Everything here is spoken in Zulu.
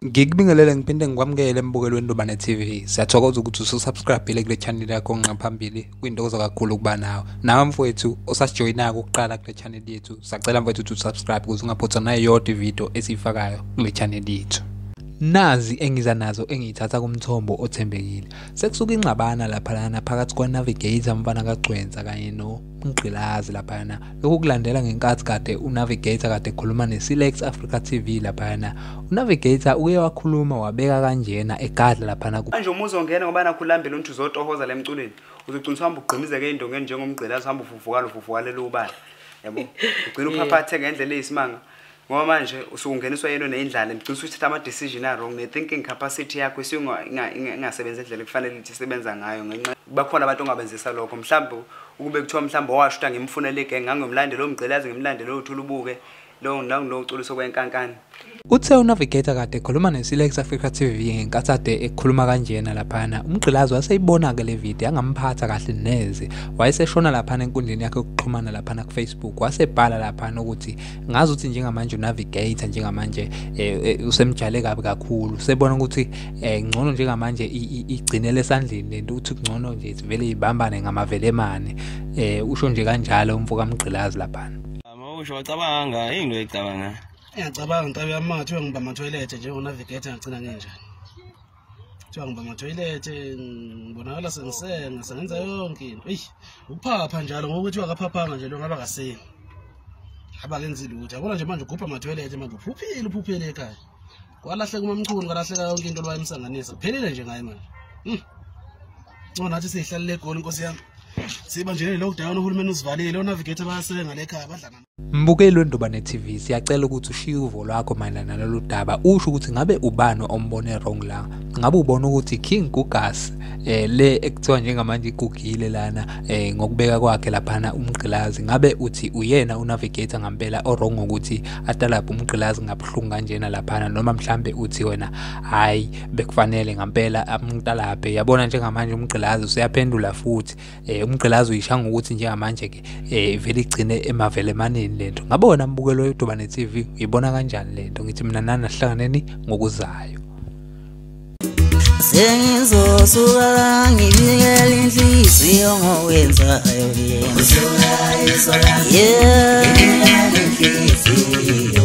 Ngikubingelele ngiphinde ngikwamukele embukelweni Ndobane TV. Siyathokoza ukuthi usubscribe kule channel yakho ngaphambili kwindozo kakhulu ukuba nawe mfowethu osasijoyinaka ukuqala kule channel yethu. Sacela mfowethu ukuthi usubscribe ukuze ungaphutha nayo yodwa ivideo esiyifakayo kule channel yethu. Nazi engiza nazo engiyithatha kumthombo othembekile. Sekusuka ingxabana lapha phakathi kwaNavigator mfana kaGcwensa kanye noMgqilazi lapha. Lokhu kulandela ngenkathi kade uNavigator kade ekhuluma neSelect Africa TV lapha. uNavigator uye wakhuluma wabeka kanjena egadla lapha manje umuzo ongena ngoba nakhulambela untu uzotohoza lemculweni uzogcina uhamba ugqimizeke indongeni njengomgqilazi uhamba ufufukala ubala yabo ugcina uphaphathe ngendlela eyisimanga ngoba manje usungeniswa yena neindlala ngicela uthatha ama decision a wrong ne thinking capacity yakho ingasebenza indlela ekufanele isebenza ngayo ngenxa bakhona abantu ongabenzisa lokho mhlawumbe ukube kuthiwa mhlawumbe washuta ngimfunele igenge ngangomlandela omgqilazi ngimlandela uthula ubuke lo uculiso kwenkankani. Uthe uNavigator kade ekhuluma neSelect Africa TV ngenkathi ade ekhuluma kanjena lapha. uMgqilazi waseyibona ke le video angamphatha kahle neze. Wayeseshona lapha enkundleni yakhe yokuxhumana lapha kuFacebook wasebhala lapha ukuthi ngazi ukuthi njengamanje uNavigator njengamanje usemjale kabi kakhulu. Sebona ukuthi ngcono njengamanje igcinele esandleni lento uthi ngcono nje ivele ibambane ngamavelemane. Usho nje kanjalo umfo kaMgqilazi lapha. Usho wacabanga into ecabanga. Ngiyacabanga ntabe yama kuthiwa ngiba ama toilet njengoNavigator ngicina kanjani. Kuthiwa ngiba ama toilet ngibonakala sengenza yonke into. Ukuphapha njalo ngokuthi wakaphaphanga nje lo ngaba kaseni. Abakenzi lutho. Yabona nje manje ugupha ama toilet manje uphuphile ekhaya. Kwalahle kumamchunu kwalahleka yonke into lobayimsanganisa. Kuphelile nje ngaye manje. Ngona nathi sihlalele egoli inkosi yami. Siba nje lockdown uhulumeni usivalile uNavigator bayasebenza lekhaya badlana. Mbukeli weNdobane TV siyacela ukuthi ushiye uvo lwakho mayelana nalolu daba usho ukuthi ngabe ubani ombone wrong la. Ngabe ubona ukuthi King Gugas le ekuthiwa njengamanje igugile lana ngokubeka kwakhe lapha uMgqilazi ngabe uthi uyena uNavigator ngempela o-wrong ngokuthi atalapha uMgqilazi ngabhlungu kanjena lapha noma mhlambe uthi wena hayi bekufanele ngempela amntalaphe. Yabona njengamanje uMgqilazi useyaphendula futhi uMgqilazi uyishanga ukuthi njengamanje ke vele igcine emavelemane lento. Ngabe wena mbukelo weNdobane TV uyibona kanjani lento? Ngithi mina nana sihlanganeni ngokuzayo. Sengizosuka ngibikela inhliziyo ngokwenzayo yena. Yeah, ngibikela inhliziyo